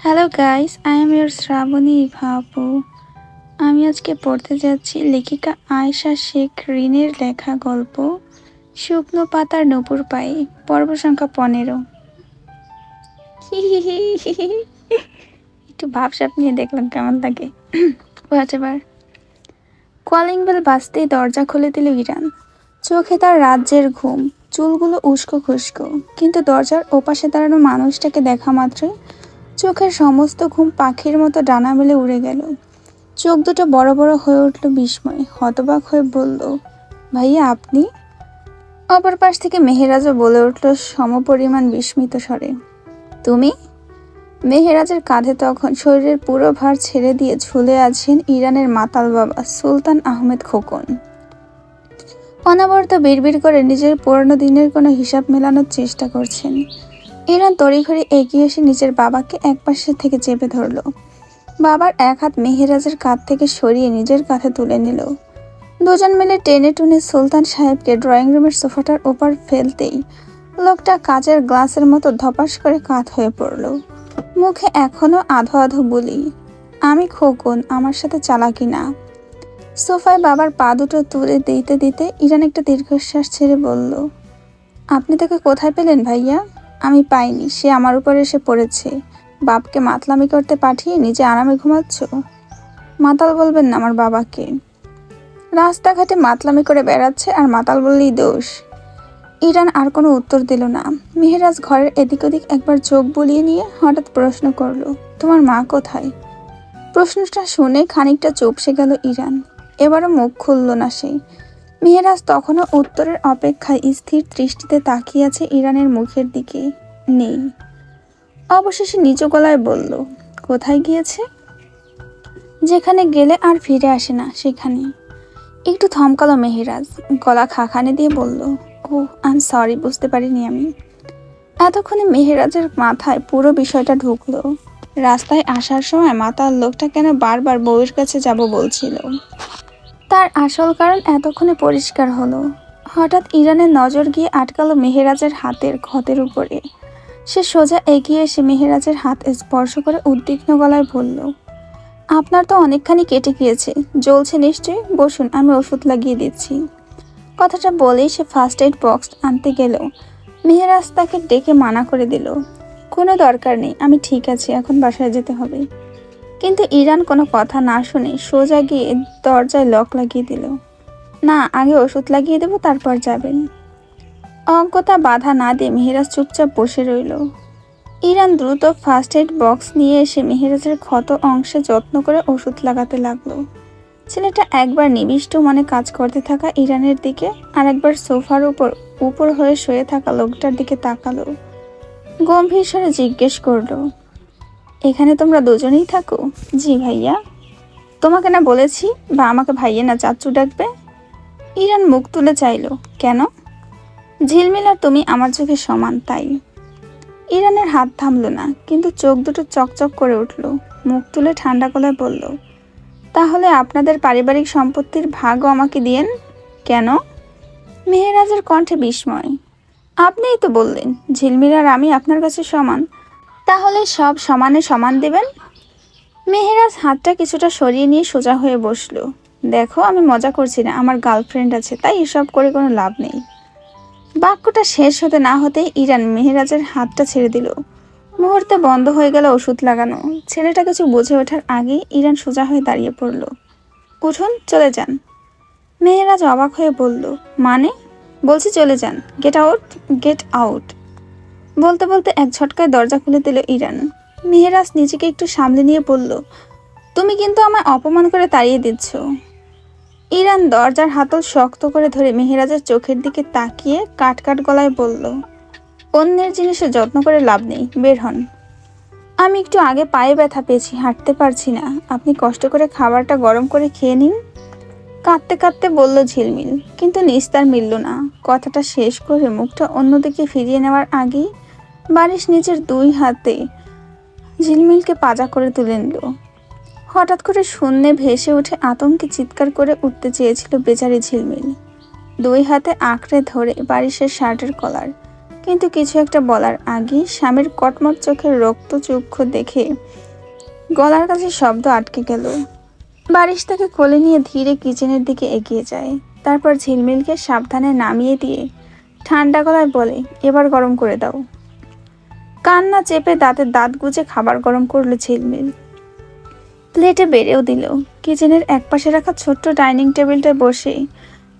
Hello guys, I am your Shrabani Bhabu. আমি আজকে পড়তে যাচ্ছি লেখিকা আয়েশা শেখ রিনের লেখা গল্প শুকনো পাতার নূপুর পায়ে, পর্ব সংখ্যা 15। একটু ভাবসাব নিয়ে দেখলাম কেমন লাগে। হোয়াটএভার। কলিং বেল বাজতেই দরজা খুলে দিল ইরান। চোখে তার রাজ্যের ঘুম, চুলগুলো উস্কো খুস্কো, কিন্তু দরজার ওপাশে দাঁড়ানো মানুষটাকে দেখা মাত্রই চোখের সমস্ত ঘুম পাখির মতো ডানা মেলে উড়ে গেল। চোখ দুটো বড় বড় হয়ে উঠল বিস্ময়ে, হতবাক হয়ে বলল, ভাইয়া আপনি? অপর পাশ থেকে মেহেরাজও বলে উঠল সমপরিমাণ বিস্মিত স্বরে, তুমি? মেহেরাজের কাঁধে তখন শরীরের পুরো ভার ছেড়ে দিয়ে ঝুলে আছেন ইরানের মাতাল বাবা সুলতান আহমেদ খোকন। অনবরত বিড়বিড় করে নিজের পুরনো দিনের কোনো হিসাব মেলানোর চেষ্টা করছেন। ইরান তড়িঘড়ি এগিয়ে এসে নিজের বাবাকে একপাশে থেকে চেপে ধরল। বাবার এক হাত মেহেরাজের কাঁধ থেকে সরিয়ে নিজের কাঁধে তুলে নিল। দুজন মিলে টেনে টুনে সুলতান সাহেবকে ড্রয়িং রুমের সোফাটার ওপর ফেলতেই লোকটা কাচের গ্লাসের মতো ধপাস করে কাত হয়ে পড়ল। মুখে এখনো আধো আধো বলি, আমি খোকন, আমার সাথে চালাকি না। সোফায় বাবার পা দুটো তুলে দিতে দিতে ইরান একটা দীর্ঘশ্বাস ছেড়ে বলল, আপনি তাকে কোথায় পেলেন ভাইয়া? আমি পাইনি, সে আমার উপর এসে পড়েছে। বাপকে মাতলামি করতে পাঠিয়ে নিজে আরামে ঘুমাচ্ছ? মাতাল বলবেন না আমার বাবাকে। রাস্তাঘাটে মাতলামি করে বেড়াচ্ছে আর মাতাল বললেই দোষ। ইরান আর কোনো উত্তর দিল না। মেহেরাজ ঘরের এদিক ওদিক একবার চোখ বুলিয়ে নিয়ে হঠাৎ প্রশ্ন করলো, তোমার মা কোথায়? প্রশ্নটা শুনে খানিকটা চুপসে গেল ইরান। এবারও মুখ খুলল না সে। মেহেরাজ তখনও উত্তরের অপেক্ষায় স্থির দৃষ্টিতে তাকিয়ে আছে ইরানের মুখের দিকে। নেই। অবশেষে নিচু গলায় বলল, কোথায় গিয়েছে? যেখানে গেলে আর ফিরে আসে না সেখানে। একটু থমকালো মেহেরাজ, গলা খাখানে দিয়ে বলল, ও আই এম সরি, বুঝতে পারিনি আমি। এতক্ষণে মেহেরাজের মাথায় পুরো বিষয়টা ঢুকলো। রাস্তায় আসার সময় মাতাল লোকটা কেন বারবার বউয়ের কাছে যাব বলছিল। তার আসল কারণ এতক্ষণে পরিষ্কার হলো। হঠাৎ ইরানের নজর গিয়ে আটকালো মেহেরাজের হাতের ক্ষতের উপরে। সে সোজা এগিয়ে এসে মেহেরাজের হাত স্পর্শ করে উদ্বিগ্ন গলায় বলল, আপনার তো অনেকখানি কেটে গিয়েছে, জ্বলছে নিশ্চয়ই, বসুন, আমি ওষুধ লাগিয়ে দিচ্ছি। কথাটা বলেই সে ফার্স্ট এইড বক্স আনতে গেল। মেহেরাজ তাকে ডেকে মানা করে দিল, কোনো দরকার নেই, আমি ঠিক আছি, এখন বাসায় যেতে হবে। কিন্তু ইরান কোনো কথা না শুনে সোজা গিয়ে দরজায় লক লাগিয়ে দিল। না, আগে ওষুধ লাগিয়ে দেবো, তারপর যাবেন। অজ্ঞতা বাধা না দিয়ে মেহেরাজ চুপচাপ বসে রইল। ইরান দ্রুত ফার্স্ট এইড বক্স নিয়ে এসে মেহেরাজের ক্ষত অংশে যত্ন করে ওষুধ লাগাতে লাগলো। ছেলেটা একবার নিবিষ্ট মনে কাজ করতে থাকা ইরানের দিকে আর একবার সোফার উপর হয়ে শুয়ে থাকা লোকটার দিকে তাকালো। গম্ভীর স্বরে জিজ্ঞেস করলো, এখানে তোমরা দুজনেই থাকো? জি ভাইয়া। তোমাকে না বলেছি, বা আমাকে ভাইয়া না চাচ্চু ডাকবে? ইরান মুখ তুলে চাইল, কেন? ঝিলমিল আর তুমি আমার চোখে সমান, তাই। ইরানের হাত থামল না, কিন্তু চোখ দুটো চকচক করে উঠল। মুখ তুলে ঠান্ডা গলায় বলল, তাহলে আপনাদের পারিবারিক সম্পত্তির ভাগও আমাকে দিয়েন। কেন? মেহেরাজের কণ্ঠে বিস্ময়। আপনিই তো বললেন ঝিলমিল আর আমি আপনার কাছে সমান, তাহলে সব সমানে সমান দেবেন। মেহেরাজ হাতটা কিছুটা সরিয়ে নিয়ে সোজা হয়ে বসলো। দেখো, আমি মজা করছি না, আমার গার্লফ্রেন্ড আছে, তাই এসব করে কোনো লাভ নেই। বাক্যটা শেষ হতে না হতেই ইরান মেহেরাজের হাতটা ছেড়ে দিল। মুহূর্তে বন্ধ হয়ে গেল ওষুধ লাগানো। ছেলেটা কিছু বুঝে ওঠার আগেই ইরান সোজা হয়ে দাঁড়িয়ে পড়ল। উঠুন, চলে যান। মেহেরাজ অবাক হয়ে বলল, মানে? বলছি চলে যান, গেট আউট, গেট আউট। বলতে বলতে এক ঝটকায় দরজা খুলে দিল ইরান। মেহেরাজ নিজেকে একটু সামলে নিয়ে বলল, তুমি কিন্তু আমায় অপমান করে তাড়িয়ে দিচ্ছ। ইরান দরজার হাতল শক্ত করে ধরে মেহেরাজের চোখের দিকে তাকিয়ে কাট কাট গলায় বলল, অন্যের জিনিসে যত্ন করে লাভ নেই, বের হন। আমি একটু আগে পায়ে ব্যথা পেয়েছি, হাঁটতে পারছি না, আপনি কষ্ট করে খাবারটা গরম করে খেয়ে নিন। কাঁদতে কাঁদতে বলল ঝিলমিল, কিন্তু নিস্তার মিলল না। কথাটা শেষ করে মুখটা অন্যদিকে ফিরিয়ে নেওয়ার আগেই বারিশ নিজের দুই হাতে ঝিলমিলকে পাজা করে তুলে নিল। হঠাৎ করে শূন্যে ভেসে উঠে আতঙ্কে চিৎকার করে উঠতে চেয়েছিল বেচারি ঝিলমিল। দুই হাতে আঁকড়ে ধরে বারিশের শার্টের কলার, কিন্তু কিছু একটা বলার আগে স্বামীর কটমট চোখের রক্তচক্ষু দেখে গলার কাছে শব্দ আটকে গেল। বারিশ তাকে কোলে নিয়ে ধীরে কিচেনের দিকে এগিয়ে যায়। তারপর ঝিলমিলকে সাবধানে নামিয়ে দিয়ে ঠান্ডা গলায় বলে, এবার গরম করে দাও। কান্না চেপে দাঁতে দাঁত গুজে খাবার গরম করলো ঝিলমিল। প্লেটে বেড়েও দিল। কিচেনের একপাশে রাখা ছোট্ট ডাইনিং টেবিলটায় বসে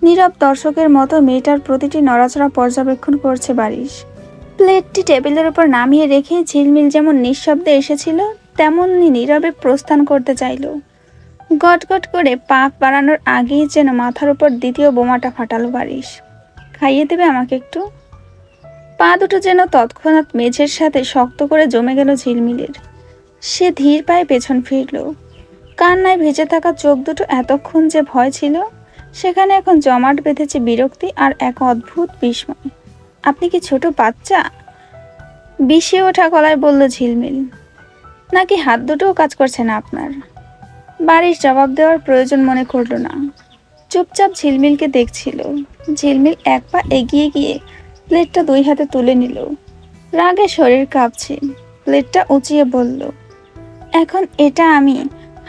নীরব দর্শকের মতো মেয়েটার প্রতিটি নড়াচড়া পর্যবেক্ষণ করছে বারিশ। প্লেটটি টেবিলের উপর নামিয়ে রেখে ঝিলমিল যেমন নিঃশব্দে এসেছিল তেমনই নীরবে প্রস্থান করতে চাইল। গটগট করে পা বাড়ানোর আগেই যেন মাথার উপর দ্বিতীয় বোমাটা ফাটালো বারিশ। খাইয়ে দেবে আমাকে একটু? পা দুটো যেন তৎক্ষণাৎ মেঝের সাথে শক্ত করে জমে গেল ঝিলমিলের। সে ধীর পায়ে পেছন ফিরল। কান্নায় ভেজে থাকা চোখ দুটো এতক্ষণ যে ভয় ছিল সেখানে এখন জমাট বেঁধেছে বিরক্তি আর এক অদ্ভুত বিস্ময়। আপনি কি ছোট বাচ্চা? বিষিয়ে ওঠা গলায় বলল ঝিলমিল। নাকি হাত দুটোও কাজ করছে না আপনার? বারিশ জবাব দেওয়ার প্রয়োজন মনে করল না। চুপচাপ ঝিলমিলকে দেখছিল। ঝিলমিল এক পা এগিয়ে গিয়ে প্লেটটা দুই হাতে তুলে নিল। রাগে শরীর কাঁপছে। প্লেটটা উঁচিয়ে বলল, এখন এটা আমি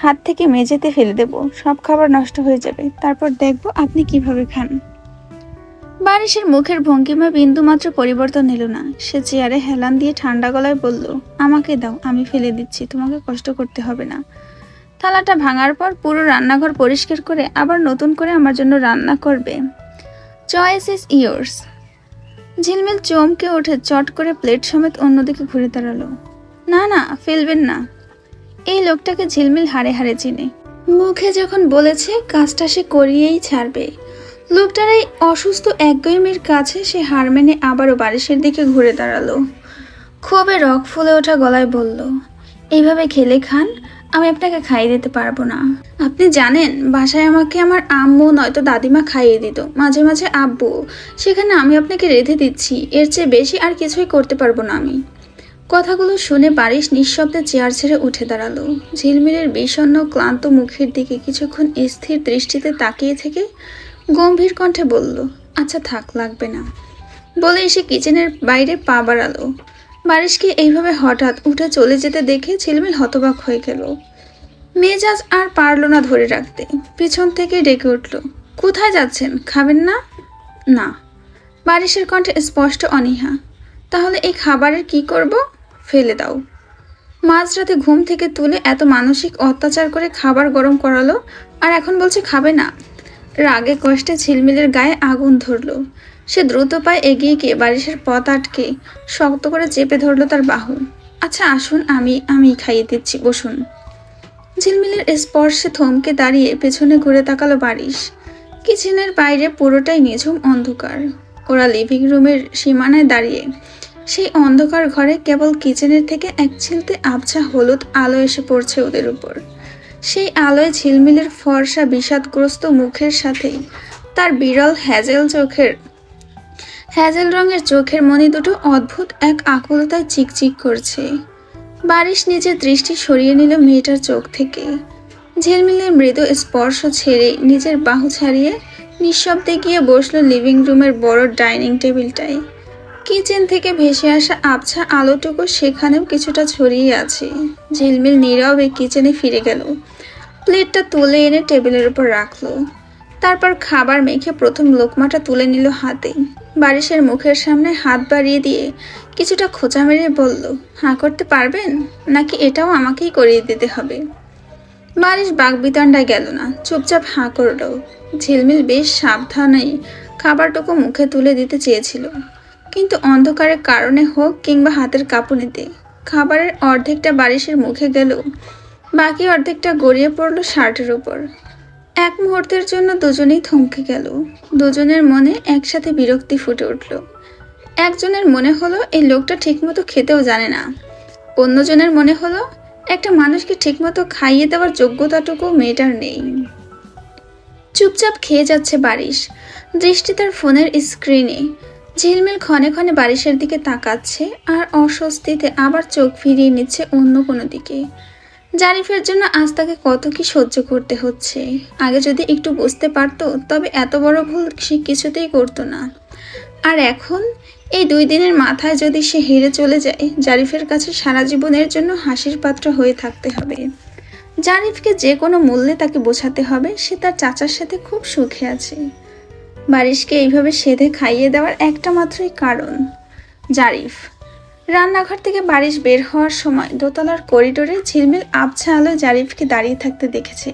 হাত থেকে মেঝেতে ফেলে দেব। সব খাবার নষ্ট হয়ে যাবে। তারপর দেখব আপনি কিভাবে খান। বারিশের মুখের ভঙ্গিমা বিন্দুমাত্র পরিবর্তন এলো না। সে চেয়ারে হেলান দিয়ে ঠান্ডা গলায় বলল, আমাকে দাও, আমি ফেলে দিচ্ছি, তোমাকে কষ্ট করতে হবে না। থালাটা ভাঙার পর পুরো রান্নাঘর পরিষ্কার করে আবার নতুন করে আমার জন্য রান্না করবে। Choice is yours. ঝিলমিল চমকে ওঠে চট করে প্লেট সমেত অন্যদিকে ঘুরে দাঁড়ালো। না না, ফেলবেন না। এই লোকটাকে ঝিলমিল হাড়ে হাড়ে চিনে। মুখে যখন বলেছে কাজটা সে করিয়েই ছাড়বে। লোকটার এই অসুস্থ একগুঁয়েমির কাছে সে হার মেনে আবারও বারিশের দিকে ঘুরে দাঁড়ালো। ক্ষোভে রক ফুলে ওঠা গলায় বলল, এইভাবে খেলে খান, আমি আপনাকে খাইয়ে দিতে পারবো না। আপনি জানেন বাসায় আমাকে আমার আম্মু নয়তো দাদিমা খাইয়ে দিত, মাঝে মাঝে আব্বু। সেখানে আমি আপনাকে রেঁধে দিচ্ছি, এর চেয়ে বেশি আর কিছুই করতে পারবো না আমি। কথাগুলো শুনে বারিশ নিঃশব্দে চেয়ার ছেড়ে উঠে দাঁড়ালো। ঝিলমিলের বিষণ্ণ ক্লান্ত মুখের দিকে কিছুক্ষণ স্থির দৃষ্টিতে তাকিয়ে থেকে গম্ভীর কণ্ঠে বলল, আচ্ছা থাক, লাগবে না। বলে এসে কিচেনের বাইরে পা বাড়ালো। বারিশকে এইভাবে হঠাৎ উঠে চলে যেতে দেখে ঝিলমিল হতবাক হয়ে গেল। মেজাজ আর পারল না ধরে রাখতে। পিছন থেকে ডেকে উঠল, কোথায় যাচ্ছেন? খাবেন না? না। বারিশের কণ্ঠে স্পষ্ট অনীহা। তাহলে এই খাবারের কি করব? ফেলে দাও। মাঝরাতে ঘুম থেকে তুলে এত মানসিক অত্যাচার করে খাবার গরম করালো, আর এখন বলছে খাবে না। রাগে কষ্টে ঝিলমিলের গায়ে আগুন ধরল। সে দ্রুত পায়ে এগিয়ে গিয়ে বারিশের পথ আটকে শক্ত করে চেপে ধরল তার বাহু। আচ্ছা আসুন, আমি খাইয়ে দিচ্ছি, বসুন। ঝিলমিলের স্পর্শে থমকে দাঁড়িয়ে পেছনে ঘুরে তাকালো বারিশ। কিচেনের বাইরে পুরোটাই নিঝুম অন্ধকার। ওরা লিভিং রুমের সীমানায় দাঁড়িয়ে। সেই অন্ধকার ঘরে কেবল কিচেনের থেকে এক ছিলতে আবছা হলুদ আলো এসে পড়ছে ওদের উপর। সেই আলোয় ঝিলমিলের ফর্সা বিষাদগ্রস্ত মুখের সাথেই তার বিরল হ্যাজেল রঙের চোখের মণি দুটো অদ্ভুত এক আকুলতায় চিকচিক করছে। বারিশ নিজের দৃষ্টি সরিয়ে নিল মেয়েটার চোখ থেকে। ঝিলমিলের মৃদু স্পর্শ ছেড়ে নিজের বাহু ছাড়িয়ে নিঃশব্দে গিয়ে বসলো লিভিং রুমের বড় ডাইনিং টেবিলটায়। কিচেন থেকে ভেসে আসা আবছা আলোটুকু সেখানেও কিছুটা ছড়িয়ে আছে। ঝিলমিল নীরবে কিচেনে ফিরে গেল। প্লেটটা তুলে এনে টেবিলের উপর রাখলো। তারপর খাবার মেখে প্রথম লোকমাটা তুলে নিল হাতে। বারিশের মুখের সামনে হাত বাড়িয়ে দিয়ে কিছুটা খোঁচা মেরে বলল, হাঁ করতে পারবেন নাকি এটাও আমাকেই করিয়ে দিতে হবে? বারিশ বাকবিতণ্ডায় গেল না, চুপচাপ হাঁ করল। ঝিলমিল বেশ সাবধানে খাবারটুকু মুখে তুলে দিতে চেয়েছিল, কিন্তু অন্ধকারের কারণে হোক কিংবা হাতের কাঁপুনিতে খাবারের অর্ধেকটা বারিশের মুখে গেল, বাকি অর্ধেকটা গড়িয়ে পড়ল শার্টের উপর। এক মুহূর্তের জন্য দুজনেই থমকে গেল। দুজনের মনে একসাথে বিরক্তি ফুটে উঠল। একজনের মনে হলো এই লোকটা ঠিকমতো খেতেও জানে না। অন্যজনের মনে হলো একটা মানুষকে ঠিকমতো খাইয়ে দেওয়ার যোগ্যতাটুকু মেয়েটার নেই। চুপচাপ খেয়ে যাচ্ছে বারিশ, দৃষ্টি তার ফোনের স্ক্রিনে। ঝিলমিল ক্ষণে ক্ষণে বারিশের দিকে তাকাচ্ছে আর অস্বস্তিতে আবার চোখ ফিরিয়ে নিচ্ছে অন্য কোনো দিকে। জারিফের জন্য আজ তাকে কত কি সহ্য করতে হচ্ছে। আগে যদি একটু বুঝতে পারতো তবে এত বড় ভুল সে কিছুতেই করতো না। আর এখন এই 2 দিনের মাথায় যদি সে হেরে চলে যায়, জারিফের কাছে সারা জীবনের জন্য হাসির পাত্র হয়ে থাকতে হবে। জারিফকে যে কোনো মূল্যে তাকে বোঝাতে হবে সে তার চাচার সাথে খুব সুখে আছে। বারিশকে এইভাবে সেধে খাইয়ে দেওয়ার একটা মাত্রই কারণ জারিফ। রান্নাঘর থেকে বারিশ বের হওয়ার সময় দোতলার করিডোরে ঝিলমিল আবছা আলোয় জারিফকে দাঁড়িয়ে থাকতে দেখেছে।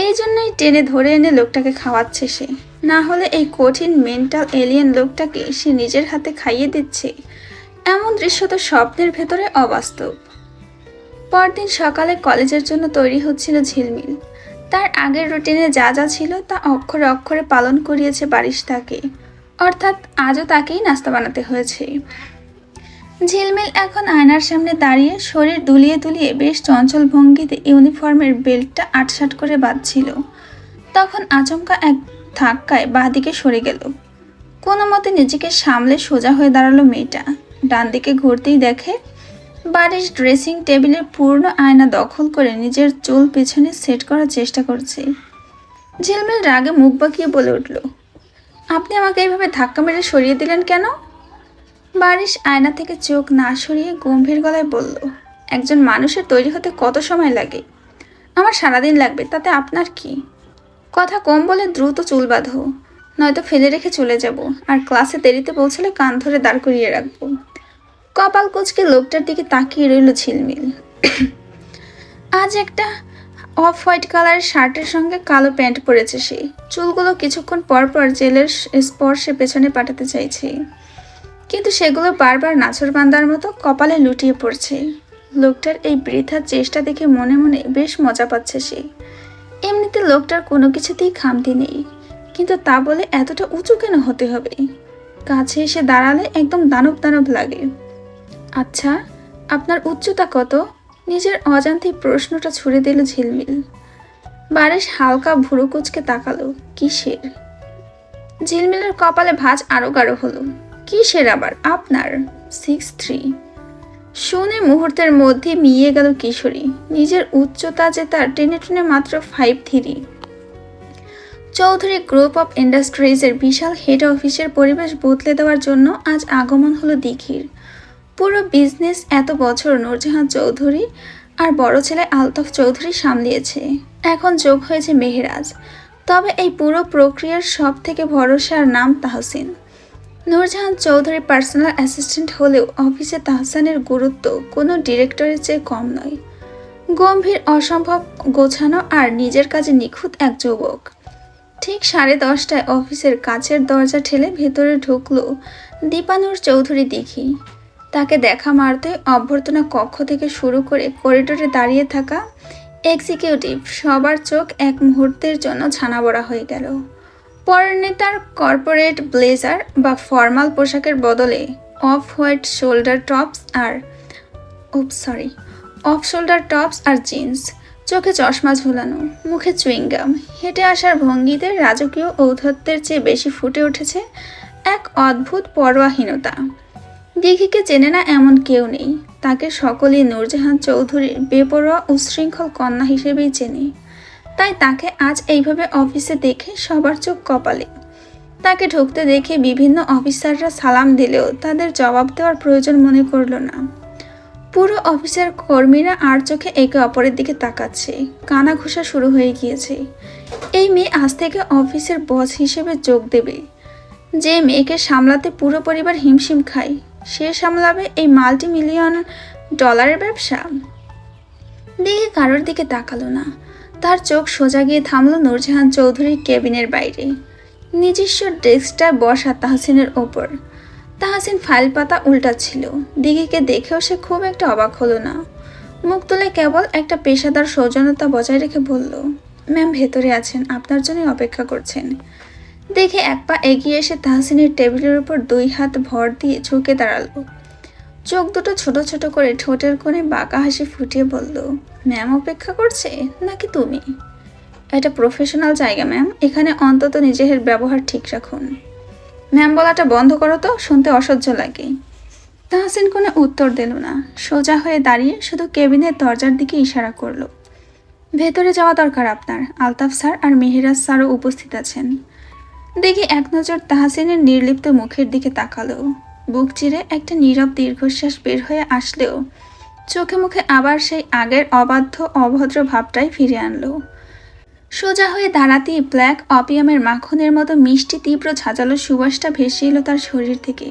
এই জন্যই টেনে ধরে এনে লোকটাকে খাওয়াচ্ছে সে। না হলে এই কঠিন মেন্টাল এলিয়েন লোকটাকে সে নিজের হাতে খাইয়ে দিচ্ছে, এমন দৃশ্য তো স্বপ্নের ভেতরে অবাস্তব। পরদিন সকালে কলেজের জন্য তৈরি হচ্ছিল ঝিলমিল। তার আগের রুটিনে যা যা ছিল তা অক্ষরে অক্ষরে পালন করিয়েছে বারিশ তাকে, অর্থাৎ আজও তাকেই নাস্তা বানাতে হয়েছে। ঝিলমিল এখন আয়নার সামনে দাঁড়িয়ে শরীর দুলিয়ে দুলিয়ে বেশ চঞ্চল ভঙ্গিতে ইউনিফর্মের বেল্টটা আটসাট করে বাঁধছিল। তখন আচমকা এক ধাক্কায় বাঁদিকে সরে গেল। কোনো মতে নিজেকে সামলে সোজা হয়ে দাঁড়ালো মেয়েটা। ডান দিকে ঘুরতেই দেখে বারিশ ড্রেসিং টেবিলের পূর্ণ আয়না দখল করে নিজের চুল পেছনে সেট করার চেষ্টা করছে। ঝিলমিল রাগে মুখ বাঁকিয়ে বলে উঠল, আপনি আমাকে এইভাবে ধাক্কা মেরে সরিয়ে দিলেন কেন? বারিশ আয়না থেকে চোখ না সরিয়ে গম্ভীর গলায় বলল, একজন মানুষের তৈরি হতে কত সময় লাগে? আমার সারাদিন লাগবে, তাতে আপনার কি? কথা কম বলে দ্রুত চুল বাঁধো, নয়তো ফেলে রেখে চলে যাব, আর ক্লাসে দেরিতে পৌঁছলে কান ধরে দাঁড় করিয়ে রাখবো। কপাল কুঁচকে লোকটার দিকে তাকিয়ে রইল ঝিলমিল। আজ একটা অফ হোয়াইট কালারের শার্টের সঙ্গে কালো প্যান্ট পরেছে সে। চুলগুলো কিছুক্ষণ পর পর জেলের স্পর্শে পেছনে পাঠাতে চাইছে, কিন্তু সেগুলো বারবার নাছোড়বান্দার মতো কপালে লুটিয়ে পড়ছে। লোকটার এই বৃথা চেষ্টা দেখে মনে মনে বেশ মজা পাচ্ছে সে। এমনিতে লোকটার কোনো কিছুতেই খামতি নেই, কিন্তু তা বলে এতটা উঁচু কেন হতে হবে? কাছে এসে দাঁড়ালে একদম দানব দানব লাগে। আচ্ছা, আপনার উচ্চতা কত? নিজের অজান্তেই প্রশ্নটা ছুড়ে দিল ঝিলমিল। বারিশ হালকা ভুরু কুঁচকে তাকালো। কিসের? ঝিলমিলের কপালে ভাঁজ আরো গাঢ় হলো। কিসের আবার? আপনার 6'3" শুনে মুহূর্তের মধ্যে মিইয়ে গেল কিশোরী। নিজের উচ্চতা যে তার টেনে টেনে মাত্র 5'3". চৌধুরী গ্রুপ অফ ইন্ডাস্ট্রিজের বিশাল হেড অফিসের পরিবেশ বদলে দেওয়ার জন্য আজ আগমন হলো দিঘির। পুরো বিজনেস এত বছর নূরজাহান চৌধুরী আর বড় ছেলে আলতাফ চৌধুরী সামলিয়েছে, এখন যোগ হয়েছে মেহেরাজ। তবে এই পুরো প্রক্রিয়ার সব থেকে ভরসার নাম তাহসিন। নূরজাহান চৌধুরী পার্সোনাল অ্যাসিস্ট্যান্ট হলেও অফিসে তাহসানের গুরুত্ব কোনো ডিরেক্টরের চেয়ে কম নয়। গম্ভীর, অসম্ভব গোছানো আর নিজের কাজে নিখুঁত এক যুবক। ঠিক 10:30টায় অফিসের কাচের দরজা ঠেলে ভেতরে ঢুকলো দীপানুর চৌধুরী দিঘি। তাকে দেখা মারতে অভ্যর্থনা কক্ষ থেকে শুরু করে করিডোরে দাঁড়িয়ে থাকা এক্সিকিউটিভ সবার চোখ এক মুহূর্তের জন্য ছানাবড়া হয়ে গেল। পরনে তার কর্পোরেট ব্লেজার বা ফর্মাল পোশাকের বদলে অফ হোয়াইট শোল্ডার টপস আর জিন্স, চোখে চশমা ঝুলানো, মুখে চুইংগাম, হেঁটে আসার ভঙ্গিতে রাজকীয় ঔদ্ধত্যের চেয়ে বেশি ফুটে উঠেছে এক অদ্ভুত পরোয়াহীনতা। দিঘিকে চেনে না এমন কেউ নেই। তাকে সকলেই নূরজাহান চৌধুরীর বেপরোয়া উচ্ছৃঙ্খল কন্যা হিসেবেই চেনে। তাই তাকে আজ এইভাবে অফিসে দেখে সবার চোখ কপালে। তাকে ঢুকতে দেখে বিভিন্ন অফিসাররা সালাম দিলেও তাদের জবাব দেওয়ার প্রয়োজন মনে করল না। পুরো অফিসের কর্মীরা আর চোখে একে অপরের দিকে তাকাচ্ছে। কানা ঘুষা শুরু হয়ে গিয়েছে। এই মেয়ে আজ থেকে অফিসের বস হিসেবে যোগ দেবে। যে মেয়েকে সামলাতে পুরো পরিবার হিমশিম খায়, সে সামলাবে এই $multi-million ব্যবসা। দিঘি কারোর দিকে তাকালো না। তার চোখ সোজা গিয়ে থামলো নূরজাহান চৌধুরীর কেবিনের বাইরে, নিজস্ব ডেস্কটা বসা তাহসিনের ওপর। তাহসিন ফাইল পাতা উল্টাচ্ছিল। দিঘিকে দেখেও সে খুব একটা অবাক হলো না। মুখ তুলে কেবল একটা পেশাদার সৌজন্যতা বজায় রেখে বলল, ম্যাম ভেতরে আছেন, আপনার জন্যই অপেক্ষা করছেন। দেখে এক পা এগিয়ে এসে তাহসিনের টেবিলের উপর 2 হাত ভর দিয়ে ঝুঁকে দাঁড়ালো। চোখ দুটো ছোট ছোট করে ঠোঁটের কোণে বাঁকা হাসি ফুটিয়ে বলল, ম্যাম অপেক্ষা করছে নাকি তুমি? এটা প্রফেশনাল জায়গা ম্যাম, এখানে অন্তত নিজের ব্যবহার ঠিক রাখুন। ম্যাম বলাটা বন্ধ করো তো, শুনতে অসহ্য লাগে। তাহসিন কোনো উত্তর দিল না। সোজা হয়ে দাঁড়িয়ে শুধু কেবিনের দরজার দিকে ইশারা করলো, ভেতরে যাওয়া দরকার আপনার, আলতাফ স্যার আর মেহেরাজ স্যারও উপস্থিত আছেন। দেখি এক নজর তাহসিনের নির্লিপ্ত মুখের দিকে তাকালো। বুক চিরে একটা নীরব দীর্ঘশ্বাস বের হয়ে আসলেও চোখে মুখে আবার সেই আগের অবাধ্য অভদ্র ভাবটাই ফিরে আনলো। সোজা হয়ে দাঁড়াতেই ব্ল্যাক অপিয়ামের মাখনের মতো মিষ্টি তীব্র ঝাঁঝালো সুবাসটা ভেসে এলো তার শরীর থেকে।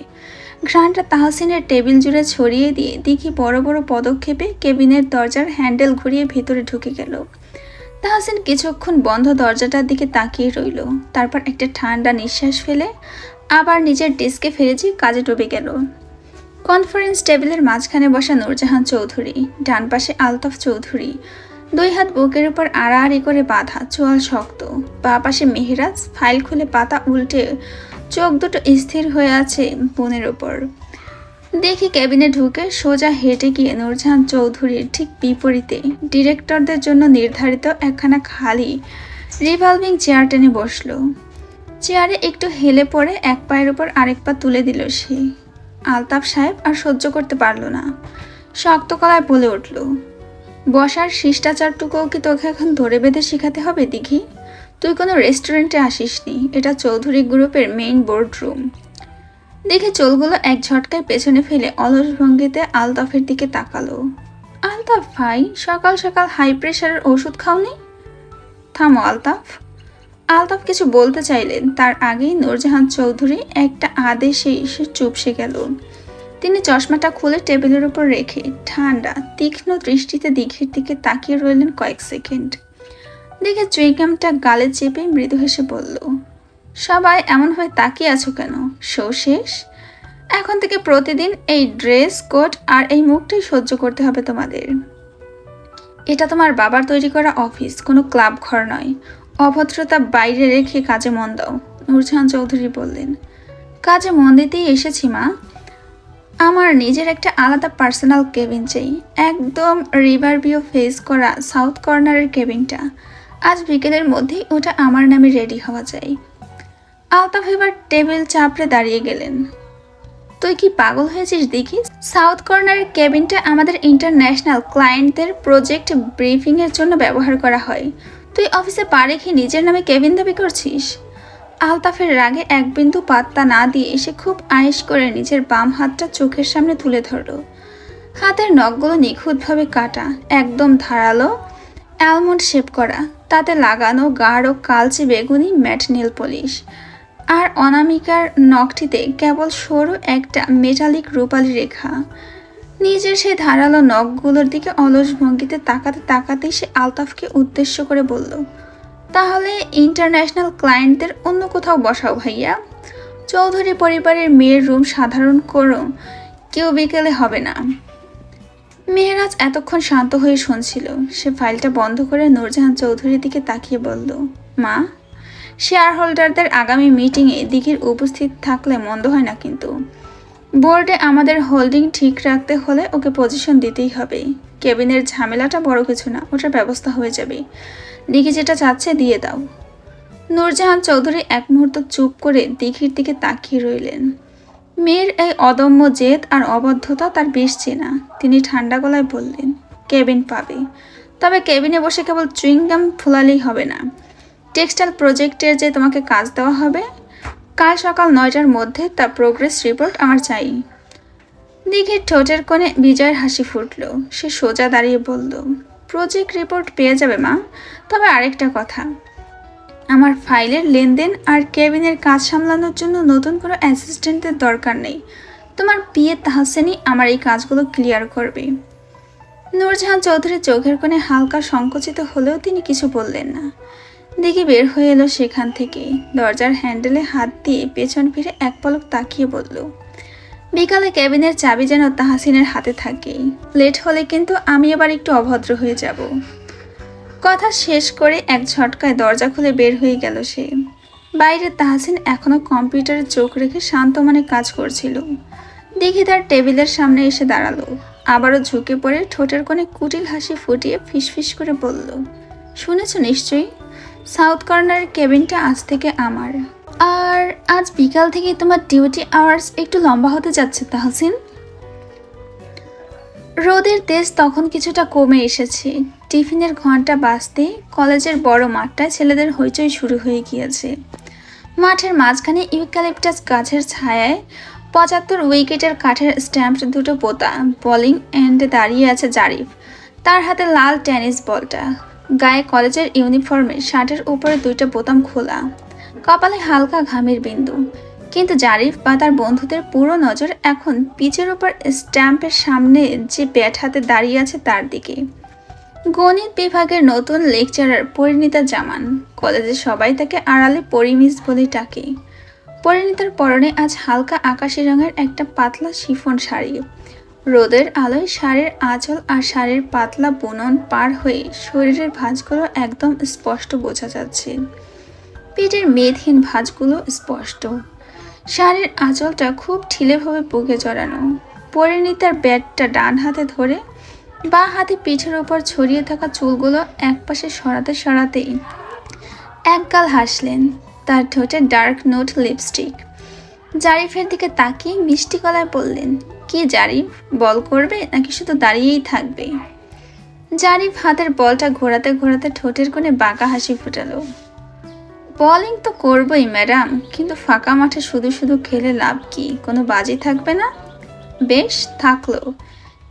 ঘ্রাণটা তাহসিনের টেবিল জুড়ে ছড়িয়ে দিয়ে দিঘি বড় বড় পদক্ষেপে কেবিনের দরজার হ্যান্ডেল ঘুরিয়ে ভেতরে ঢুকে গেল। তাহসিন কিছুক্ষণ বন্ধ দরজাটার দিকে তাকিয়ে রইল, তারপর একটা ঠান্ডা নিঃশ্বাস ফেলে আবার নিজের ডেস্কে ফিরে কাজে ডুবে গেল। কনফারেন্স টেবিলের মাঝখানে বসা নূরজাহান চৌধুরী, ডান পাশে আলতাফ চৌধুরী, দুই হাত বুকের উপর আড়াআড়ি করে বাঁধা, চোয়াল শক্ত। বাঁ পাশে মেহেরাজ ফাইল খুলে পাতা উল্টে চোখ দুটো স্থির হয়ে আছে বোনের ওপর। দেখি ক্যাবিনে ঢুকে সোজা হেঁটে গিয়ে নূরজাহান চৌধুরীর ঠিক বিপরীতে ডিরেক্টরদের জন্য নির্ধারিত একখানা খালি রিভলভিং চেয়ার টেনে বসলো। চেয়ারে একটু হেলে পড়ে এক পায়ের উপর আরেক পা তুলে দিল সে। আলতাফ সাহেব আর সহ্য করতে পারল না, শক্ত গলায় বলে উঠল, বসার শিষ্টাচারটুকুও কি তোকে এখন ধরে বেঁধে শেখাতে হবে দিঘি? তুই কোনো রেস্টুরেন্টে আসিসনি, এটা চৌধুরী গ্রুপের মেইন বোর্ড রুম। দেখে চোলগুলো এক ঝটকায় পেছনে ফেলে অলস ভঙ্গিতে আলতাফের দিকে তাকালো। আলতাফ ভাই, সকাল সকাল হাই প্রেশারের ওষুধ খাওনি? থামো আলতাফ। আলতাফ কিছু বলতে চাইলেন, তার আগেই নূরজাহান চৌধুরী একটা আদেশে এসে চুপসে গেল। তিনি চশমাটা খুলে টেবিলের উপর রেখে ঠান্ডা তীক্ষ্ণ দৃষ্টিতে দিঘির দিকে তাকিয়ে রইলেন কয়েক সেকেন্ড। দেখে চুইংগামটা গালে চেপে মৃদু হেসে বলল, সবাই এমন হয়ে তাকিয়ে আছো কেন? শো শেষ। এখন থেকে প্রতিদিন এই ড্রেস কোড আর এই মুখটাই সহ্য করতে হবে তোমাদের। এটা তোমার বাবার তৈরি করা অফিস, কোনো ক্লাব ঘর নয়। অভদ্রতা বাইরে রেখে কাজে মন দাও। নূরজাহান চৌধুরী বললেন, কাজে মন দিতেই এসেছি মা। আমার নিজের একটা আলাদা পার্সোনাল কেবিন চাই, একদম রিভার ভিউ ফেস করা সাউথ কর্নারের কেবিনটা। আজ বিকেলের মধ্যেই ওটা আমার নামে রেডি হওয়া চাই। আলতাফ এবার টেবিল চাপড়ে দাঁড়িয়ে গেলেন। তুই কি পাগল হয়েছিস দেখি? সাউথ কর্নারের কেবিনটা আমাদের ইন্টারন্যাশনাল ক্লায়েন্টদের প্রজেক্ট ব্রিফিংয়ের জন্য ব্যবহার করা হয়। তুই অফিসে পা রেখে নিজের নামে কেবিন দাবি করছিস? আলতাফের রাগে এক বিন্দু পাত্তা না দিয়ে এসে খুব আয়েশ করে নিজের বাম হাতটা চোখের সামনে তুলে ধরল। হাতের নখগুলো নিখুঁতভাবে কাটা, একদম ধারালো অ্যালমন্ড শেপ করা, তাতে লাগানো গাঢ় কালচে বেগুনি ম্যাট নেল পলিশ। আর অনামিকার নখটিতে কেবল সরু একটা মেটালিক রূপালি রেখা। নিজের সেই ধারালো নখগুলোর দিকে অলস ভঙ্গিতে তাকাতে তাকাতেই সে আলতাফকে উদ্দেশ্য করে বলল, তাহলে ইন্টারন্যাশনাল ক্লায়েন্টদের অন্য কোথাও বসাও ভাইয়া। চৌধুরী পরিবারের মেয়ের রুম সাধারণ কোনো কেউ বিকেলে হবে না। মেহেরাজ এতক্ষণ শান্ত হয়ে শুনছিল। সে ফাইলটা বন্ধ করে নূরজাহান চৌধুরীর দিকে তাকিয়ে বলল, মা, শেয়ার হোল্ডারদের আগামী মিটিংয়ে দিঘির উপস্থিত থাকলে মন্দ হয় না কিন্তু। বোর্ডে আমাদের হোল্ডিং ঠিক রাখতে হলে ওকে পজিশন দিতেই হবে। কেবিনের ঝামেলাটা বড় কিছু না, ওটার ব্যবস্থা হয়ে যাবে। দিঘি যেটা চাচ্ছে দিয়ে দাও। নূরজাহান চৌধুরী এক মুহূর্ত চুপ করে দিঘির দিকে তাকিয়ে রইলেন। মেয়ের এই অদম্য জেদ আর অবদ্ধতা তার বেশ চেনা। তিনি ঠান্ডা গলায় বললেন, কেবিন পাবে, তবে কেবিনে বসে কেবল চুইংগাম ফুলালেই হবে না। টেক্সটাইল প্রজেক্টের যে তোমাকে কাজ দেওয়া হবে, কাল সকাল 9টার মধ্যে তার প্রোগ্রেস রিপোর্ট আমার চাই। দিঘির ঠোঁটের কোণে বিজয়ের হাসি ফুটল। সে সোজা দাঁড়িয়ে বলল, প্রজেক্ট রিপোর্ট পেয়ে যাবে মা, তবে আরেকটা কথা, আমার ফাইলের লেনদেন আর কেবিনের কাজ সামলানোর জন্য নতুন কোনো অ্যাসিস্ট্যান্টের দরকার নেই। তোমার পিএ তাহসিনই আমার এই কাজগুলো ক্লিয়ার করবে। নূরজাহান চৌধুরীর চোখের কোণে হালকা সংকুচিত হলেও তিনি কিছু বললেন না। দিঘি বের হয়ে এলো সেখান থেকে। দরজার হ্যান্ডেলে হাত দিয়ে পেছন ফিরে এক পলক তাকিয়ে বলল, বিকালে কেবিনের চাবি যেন তাহসিনের হাতে থাকে। লেট হলে কিন্তু আমি এবার একটু অভদ্র হয়ে যাব। কথা শেষ করে এক ঝটকায় দরজা খুলে বের হয়ে গেল সে। বাইরে তাহসিন এখনো কম্পিউটারে চোখ রেখে শান্ত মনে কাজ করছিল। দিঘি তার টেবিলের সামনে এসে দাঁড়ালো, আবারও ঝুঁকে পড়ে ঠোঁটের কোণে কুটিল হাসি ফুটিয়ে ফিসফিস করে বলল, শুনেছ নিশ্চয়ই, সাউথ কর্নারের কেবিনটা আজ থেকে আমার। আর আজ বিকাল থেকে তোমার ডিউটি আওয়ার্স একটু লম্বা হতে যাচ্ছে তাহসিন। রোদের তেজ তখন কিছুটা কমে এসেছে। টিফিনের ঘন্টা বাজতে কলেজের বড় মাঠটায় ছেলেদের হইচই শুরু হয়ে গিয়েছে। মাঠের মাঝখানে ইউক্যালিপটাস গাছের ছায়ায় 75 উইকেটের কাঠের স্ট্যাম্প দুটো পোতা। বোলিং এন্ডে দাঁড়িয়ে আছে জারিফ, তার হাতে লাল টেনিস বলটা। গায়ে কলেজের ইউনিফর্মে শার্টের উপরে 2টা বোতাম খোলা, কপালে হালকা ঘামের বিন্দু। কিন্তু জারিফ বা তার বন্ধুদের পুরো নজর এখন পিচের উপর স্ট্যাম্পের সামনে যে ব্যাট হাতে দাঁড়িয়ে আছে তার দিকে। গণিত বিভাগের নতুন লেকচারার পরিণীতা জামান। কলেজে সবাই তাকে আড়ালে পরিমিস বলে ডাকে। পরিণীতার পরনে আজ হালকা আকাশি রঙের একটা পাতলা শিফন শাড়ি। রোদের আলোয় শাড়ির আঁচল আর শাড়ির পাতলা বুনন পার হয়ে শরীরের ভাঁজগুলো একদম স্পষ্ট বোঝা যাচ্ছে। পেটের মেদহীন ভাঁজগুলো স্পষ্ট। শাড়ির আঁচলটা খুব ঢিলেভাবে বুকে জড়ানো। পরিণীতার ব্যাটটা ডান হাতে ধরে বাঁ হাতে পিঠের উপর ছড়িয়ে থাকা চুলগুলো একপাশে সরাতে সরাতেই একগাল হাসলেন। তার ঠোঁটে ডার্ক নোট লিপস্টিক। জারিফের দিকে তাকিয়ে মিষ্টি গলায় বললেন, কি জারিফ, বল করবে নাকি শুধু দাঁড়িয়েই থাকবে? জারিফ হাতের বলটা ঘোরাতে ঘোরাতে ঠোঁটের কোণে বাঁকা হাসি ফুটালো। বোলিং তো করবই ম্যাডাম, কিন্তু ফাঁকা মাঠে শুধু শুধু খেলে লাভ কি? কোনো বাজি থাকবে না? বেশ, থাকলো।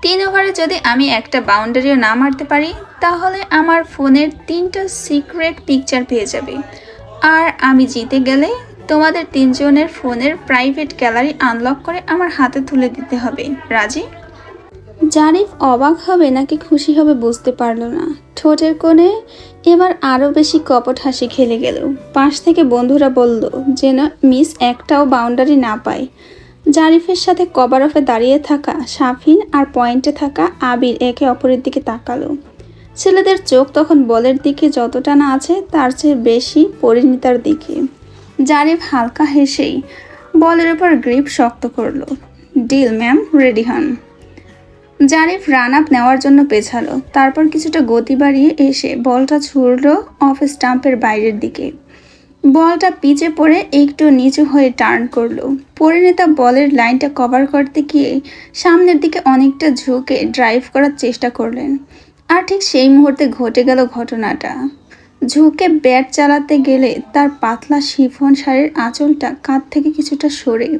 3 ওভারে যদি আমি একটা বাউন্ডারিও না মারতে পারি, তাহলে আমার ফোনের 3টা সিক্রেট পিকচার পেয়ে যাবে। আর আমি জিতে গেলে তোমাদের 3 জনের ফোনের প্রাইভেট গ্যালারি আনলক করে আমার হাতে তুলে দিতে হবে। রাজি? জারিফ অবাক হবে নাকি খুশি হবে বুঝতে পারল না। ঠোঁটের কোণে এবার আরও বেশি কপট হাসি খেলে গেল। পাশ থেকে বন্ধুরা বলল যেন মিস একটাও বাউন্ডারি না পায়। জারিফের সাথে কভার অফে দাঁড়িয়ে থাকা শাফিন আর পয়েন্টে থাকা আবির একে অপরের দিকে তাকালো। ছেলেদের চোখ তখন বলের দিকে যতটা না আছে তার চেয়ে বেশি পরিণীতার দিকে। জারিফ হালকা হেসেই বলের উপর গ্রিপ শক্ত করলো। ডিল ম্যাম, রেডি হন। জারিফ রান আপ নেওয়ার জন্য পেছালো, তারপর কিছুটা গতি বাড়িয়ে এসে বলটা ছুড়ল অফ স্টাম্পের বাইরের দিকে। বলটা পিচে পড়ে একটু নিচু হয়ে টার্ন করলো। পরিণীতা বলের লাইনটা কভার করতে গিয়ে সামনের দিকে অনেকটা ঝুঁকে ড্রাইভ করার চেষ্টা করলেন। আর ঠিক সেই মুহূর্তে ঘটে গেল ঘটনাটা। ঝুঁকে ব্যাট চালাতে গেলে তার পাতলা শিফন শাড়ির আঁচলটা কাঁধ থেকে কিছুটা সরে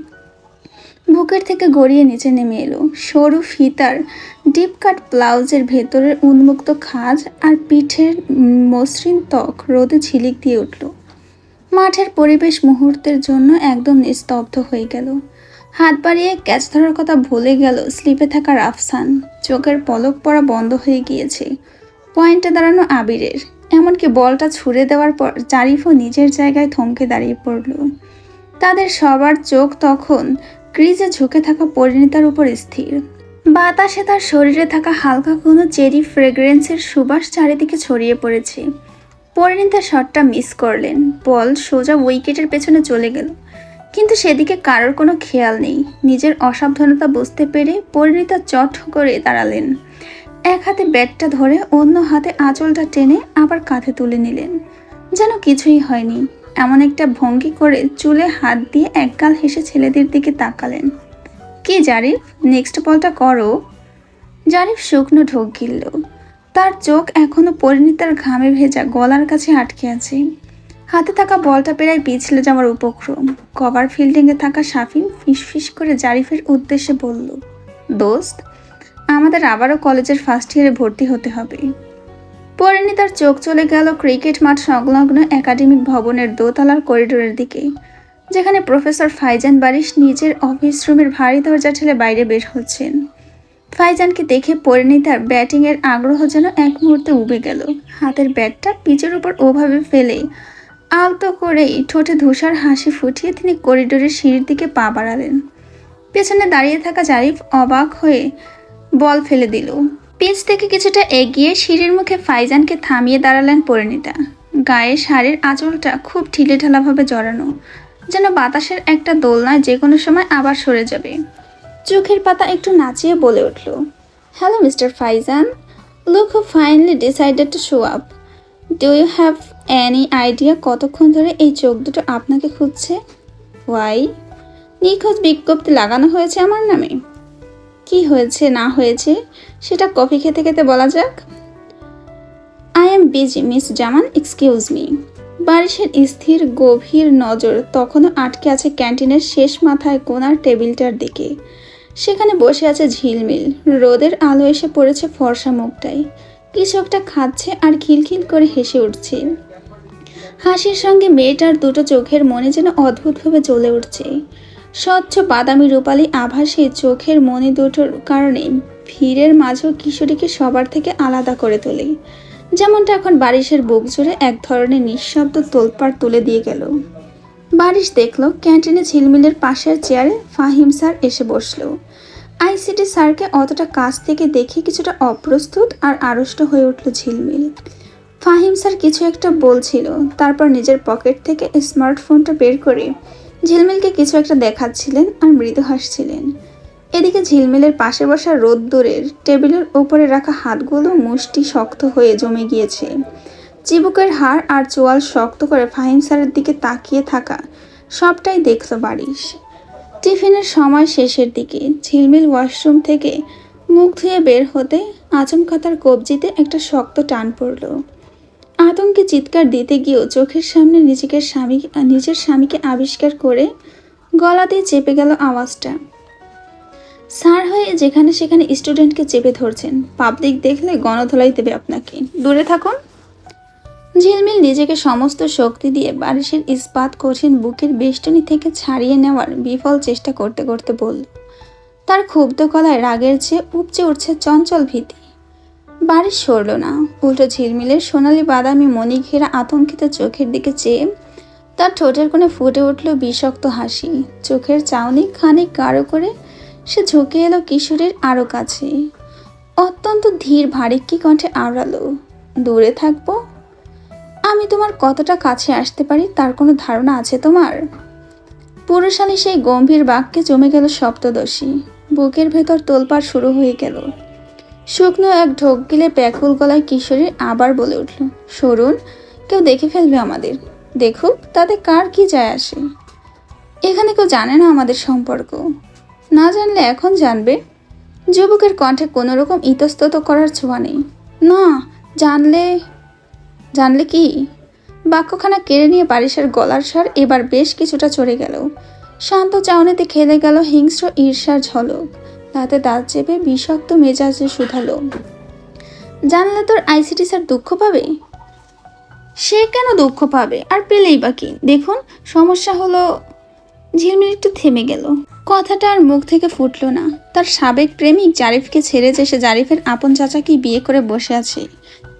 বুকের থেকে গড়িয়ে নিচে নেমে এলো। সরু ফিতার ডিপ কাট ব্লাউজের ভেতরের উন্মুক্ত খাঁজ আর পিঠের মসৃণ ত্বক রোদে ঝিলিক দিয়ে উঠল। মাঠের পরিবেশ মুহূর্তের জন্য একদম নিস্তব্ধ হয়ে গেল। হাত বাড়িয়ে ক্যাচ ধরার কথা ভুলে গেল স্লিপে থাকা রাফসান। চোখের পলক পড়া বন্ধ হয়ে গিয়েছে পয়েন্টে দাঁড়ানো আবিরের। এমনকি বলটা ছুড়ে দেওয়ার পর জারিফও নিজের জায়গায় থমকে দাঁড়িয়ে পড়ল। তাদের সবার চোখ তখন ক্রিজে ঝুঁকে থাকা পরিণীতার উপর স্থির। বাতাসে তার শরীরে থাকা হালকা কোনো চেরি ফ্রেগ্রেন্সের সুবাস চারিদিকে ছড়িয়ে পড়েছে। পরিণীতা শটটা মিস করলেন। বল সোজা উইকেটের পেছনে চলে গেল, কিন্তু সেদিকে কারোর কোনো খেয়াল নেই। নিজের অসাবধানতা বুঝতে পেরে পরিণীতা চট করে দাঁড়ালেন। এক হাতে ব্যাটটা ধরে অন্য হাতে আঁচলটা টেনে আবার কাঁধে তুলে নিলেন, যেন কিছুই হয়নি। এমন একটা ভঙ্গি করে চুলে হাত দিয়ে একগাল হেসে ছেলেদের দিকে তাকালেন। কি জারিফ, নেক্সট বলটা করো। জারিফ শুকনো ঢোক গিলল। তার চোখ এখনো পরিণীতার ঘামে ভেজা গলার কাছে আটকে আছে। হাতে থাকা বলটা প্রায় পিছলে যাওয়ার উপক্রম। কভার ফিল্ডিংয়ে থাকা শাফিন ফিসফিস করে জারিফের উদ্দেশ্যে বলল, দোস্ত, আমাদের আবারও কলেজের ফার্স্ট ইয়ারে ভর্তি হতে হবে। পরিণীতার চোখ চলে গেল ক্রিকেট মাঠ সংলগ্ন একাডেমিক ভবনের দোতলার করিডোরের দিকে, যেখানে প্রফেসর ফাইজান বারিশ নিজের অফিস রুমের ভারী দরজা ঠেলে বাইরে বের হচ্ছেন। ফাইজানকে দেখে পরিণীতার ব্যাটিংয়ের আগ্রহ যেন এক মুহূর্তে উবে গেল। হাতের ব্যাটটা পিচের উপর ওভাবে ফেলে আলতো করেই ঠোঁটে ধূসার হাসি ফুটিয়ে তিনি করিডোরের সিঁড়ির দিকে পা বাড়ালেন। পেছনে দাঁড়িয়ে থাকা জারিফ অবাক হয়ে বল ফেলে দিল। পিচ থেকে কিছুটা এগিয়ে সিঁড়ির মুখে ফাইজানকে থামিয়ে দাঁড়ালেন পরিণীতা। গায়ে শাড়ির আঁচলটা খুব ঢিলেঢালাভাবে জড়ানো, যেন বাতাসের একটা দোলনায় যে কোনো সময় আবার সরে যাবে। চোখের পাতা একটু নাচিয়ে বলে উঠল, hello mister Faizan, look who finally decided to show up. Do you have any idea কতক্ষণ ধরে এই চোখ দুটো আপনাকে খুঁজছে? ওয়াই? নিখোঁজ বিজ্ঞপ্তি লাগানো হয়েছে আমার নামে। কি হয়েছে না হয়েছে সেটা কফি খেতে খেতে বলা যাক। I am busy miss Zaman, excuse me. বারিশের স্থির গভীর নজর তখনও আটকে আছে ক্যান্টিনের শেষ মাথায় কোণার টেবিলটার দিকে। সেখানে বসে আছে ঝিলমিল, রোদের আলো এসে পড়েছে ফর্সা মুখটায়। কিছু একটা খাচ্ছে আর খিলখিল করে হেসে উঠছে। হাসির সঙ্গে মেয়েটার দুটো চোখের মনে যেন অদ্ভুতভাবে জ্বলে উঠছে। স্বচ্ছ বাদামি রূপালী আভাসে চোখের মনি দুটোর কারণে ভিড়ের মাঝেও কিশোরীকে সবার থেকে আলাদা করে তোলে। যেমনটা এখন বারিশের বুক জুড়ে এক ধরনের নিঃশব্দ তোলপাড় তুলে দিয়ে গেল। বারিশ দেখলো ক্যান্টিনে ঝিলমিলের পাশের চেয়ারে ফাহিম স্যার এসে বসলো। আইসিটি স্যারকে অতটা কাছ থেকে দেখে কিছুটা অপ্রস্তুত আর আড়ষ্ট হয়ে উঠল ঝিলমিল। ফাহিম স্যার কিছু একটা বলছিল, তারপর নিজের পকেট থেকে স্মার্টফোনটা বের করে ঝিলমিলকে কিছু একটা দেখাচ্ছিলেন আর মৃদু হাসছিলেন। এদিকে ঝিলমিলের পাশে বসা রোদ্দুরের টেবিলের ওপরে রাখা হাতগুলো মুষ্টি শক্ত হয়ে জমে গিয়েছে। চিবুকের হাড় আর চোয়াল শক্ত করে ফাহিম স্যারের দিকে তাকিয়ে থাকা সবটাই দেখল বারিশ। টিফিনের সময় শেষের দিকে ঝিলমিল ওয়াশরুম থেকে মুখ ধুয়ে বের হতে আচমকা তার কবজিতে একটা শক্ত টান পড়ল। আতঙ্কে চিৎকার দিতে গিয়েও চোখের সামনে নিজের স্বামীকে আবিষ্কার করে গলা দিয়ে চেপে গেল আওয়াজটা। স্যার হয়ে যেখানে সেখানে স্টুডেন্টকে চেপে ধরছেন, পাবলিক দেখলে গণধোলাই দেবে আপনাকে, দূরে থাকুন। ঝিলমিল নিজেকে সমস্ত শক্তি দিয়ে বারিশের ইস্পাত কঠিন বুকের বেষ্টনী থেকে ছাড়িয়ে নেওয়ার বিফল চেষ্টা করতে করতে বলল। তার ক্ষুব্ধ গলায় রাগের চেয়ে উপচে উঠছে চঞ্চল ভীতি। বারিশ সরল না, উল্টো ঝিলমিলের সোনালি বাদামি মণি ঘেরা আতঙ্কিত চোখের দিকে চেয়ে তার ঠোঁটের কোণে ফুটে উঠল বিষাক্ত হাসি। চোখের চাউনি খানিক গাঢ় করে সে ঝুঁকে এলো কিশোরীর আরো কাছে। অত্যন্ত ধীর ভারিক্কি কণ্ঠে আওড়ালো, দূরে থাকবো? আমি তোমার কতটা কাছে আসতে পারি তার কোনো ধারণা আছে তোমার? পুরুষালী সেই গম্ভীর বাক্যে জমে গেল সপ্তদশী। বুকের ভেতর তোলপাড় শুরু হয়ে গেল। শুকনো এক ঢোক গিলে ব্যাকুল গলায় কিশোরী আবার বলে উঠল, সরুন, কেউ দেখে ফেলবে আমাদের। দেখুক, তাতে কার কি যায় আসে? এখানে কেউ জানে না আমাদের সম্পর্ক। না জানলে এখন জানবে। যুবকের কণ্ঠে কোনো রকম ইতস্তত করার ছোঁয়া নেই। না, জানলে কি? বাক্যখানা কেড়ে নিয়ে বারিশের গলার স্বর এবার বেশ কিছুটা চড়ে গেল। শান্ত চাউনিতে খেলে গেল হিংস্র ঈর্ষার ঝলক। তাতে দাঁত চেপে বিষাক্ত মেজাজে শুধালো, জানলে তোর আইসিটি স্যার দুঃখ পাবে? সে কেন দুঃখ পাবে, আর পেলেই বা কি? দেখুন, সমস্যা হলো। ঝিলমিল একটু থেমে গেল। কথাটা আর মুখ থেকে ফুটলো না। তার সাবেক প্রেমিক জারিফকে ছেড়ে যে সে জারিফের আপন চাচাকেই বিয়ে করে বসে আছে,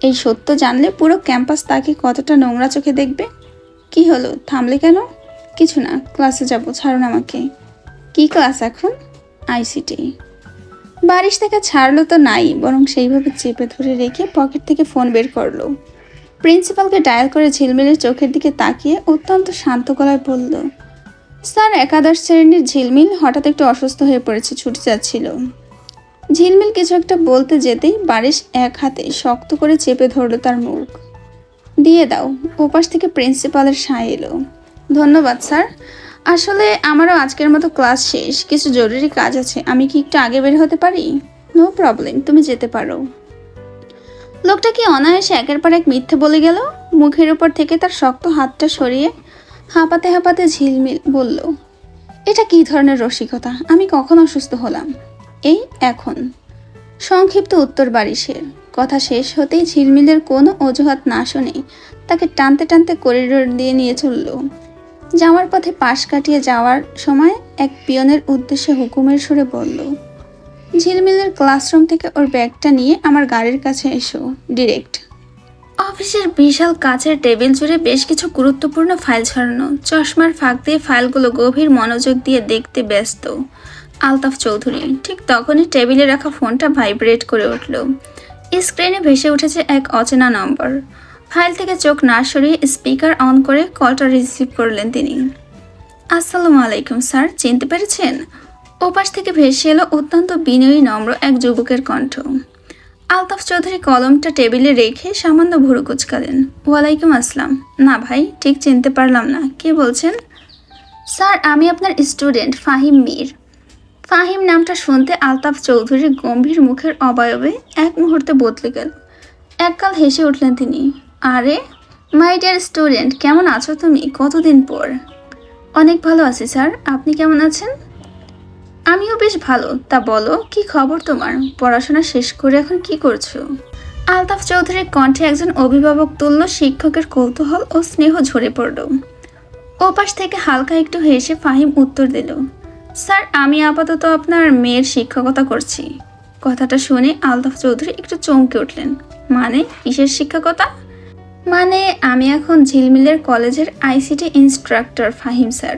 এই সত্য জানলে পুরো ক্যাম্পাস তাকে কতটা নোংরা চোখে দেখবে। কি হলো, থামলে কেন? কিছু না, ক্লাসে যাব, ছাড়ুন আমাকে। কি ক্লাস এখন? আইসিটি। বারিশ থেকে ছাড়লো তো নাই, বরং সেইভাবে চেপে ধরে রেখে পকেট থেকে ফোন বের করলো। প্রিন্সিপালকে ডায়াল করে ঝিলমিলের চোখের দিকে তাকিয়ে অত্যন্ত শান্ত গলায় বলল, স্যার, একাদশ শ্রেণীর ঝিলমিল হঠাৎ একটু অসুস্থ হয়ে পড়েছে, ছুটে যাচ্ছিল। ঝিলমিল কিছু একটা বলতে যেতেই বারিশ এক হাতে শক্ত করে চেপে ধরলো তার মুখ। দিয়ে দাও। ওপাশ থেকে প্রিন্সিপালের সায় এলো। ধন্যবাদ স্যার, আসলে আমারও আজকের মতো ক্লাস শেষ, কিছু জরুরি কাজ আছে। আমি কি একটু আগে বের হতে পারি? নো প্রবলেম, তুমি যেতে পারো। লোকটা কি অনায়াসে একের পর এক মিথ্যে বলে গেল। মুখের উপর থেকে তার শক্ত হাতটা সরিয়ে হাঁপাতে হাঁপাতে ঝিলমিল বলল, এটা কি ধরনের রসিকতা? আমি কখন অসুস্থ হলাম? এই এখন। সংক্ষিপ্ত উত্তর বারিশের। কথা শেষ হতেই ঝিলমিলের কোনো অজুহাত না শুনে তাকে টানতে টানতে করিডোর দিয়ে নিয়ে চলল। যাওয়ার পথে পাশ কাটিয়ে যাওয়ার সময় এক পিয়নের উদ্দেশ্যে হুকুমের সুরে বলল, ঝিলমিলের ক্লাসরুম থেকে ওর ব্যাগটা নিয়ে আমার গাড়ির কাছে এসো, ডিরেক্ট। অফিসের বিশাল কাচের টেবিল জুড়ে বেশ কিছু গুরুত্বপূর্ণ ফাইল ছড়ানো। চশমার ফাঁক দিয়ে ফাইলগুলো গভীর মনোযোগ দিয়ে দেখতে ব্যস্ত আলতাফ চৌধুরী। ঠিক তখনই টেবিলে রাখা ফোনটা ভাইব্রেট করে উঠল। স্ক্রিনে ভেসে উঠেছে এক অচেনা নম্বর। ফাইল থেকে চোখ না সরিয়ে স্পিকার অন করে কলটা রিসিভ করলেন তিনি। আসসালামু আলাইকুম স্যার, চিনতে পেরেছেন? ওপাশ থেকে ভেসে এলো অত্যন্ত বিনয়ী নম্র এক যুবকের কণ্ঠ। আলতাফ চৌধুরী কলমটা টেবিলে রেখে সামান্য ভুরু কুচকালেন। ওয়ালাইকুম আসসালাম। না ভাই, ঠিক চিনতে পারলাম না, কে বলছেন? স্যার, আমি আপনার স্টুডেন্ট ফাহিম মীর। ফাহিম নামটা শুনতে আলতাফ চৌধুরীর গম্ভীর মুখের অবয়বে এক মুহূর্তে বদলে গেল। এককাল হেসে উঠলেন তিনি। আরে, মাই ডিয়ার স্টুডেন্ট, কেমন আছো তুমি? কতদিন পর। অনেক ভালো আছি স্যার, আপনি কেমন আছেন? আমিও বেশ ভালো। তা বলো, কি খবর তোমার? পড়াশোনা শেষ করে এখন কি করছো? আলতাফ চৌধুরীর কণ্ঠে একজন অভিভাবক তুল্য শিক্ষকের কৌতূহল ও স্নেহ ঝরে পড়ল। ওপাশ থেকে হালকা একটু হেসে ফাহিম উত্তর দিল, স্যার আমি আপাতত আপনার মেয়ের শিক্ষকতা করছি। কথাটা শুনে আলতাফ চৌধুরী একটু চমকে উঠলেন। মানে কিসের শিক্ষকতা? মানে আমি এখন ঝিলমিলের কলেজের আইসিটি ইনস্ট্রাক্টর ফাহিম স্যার।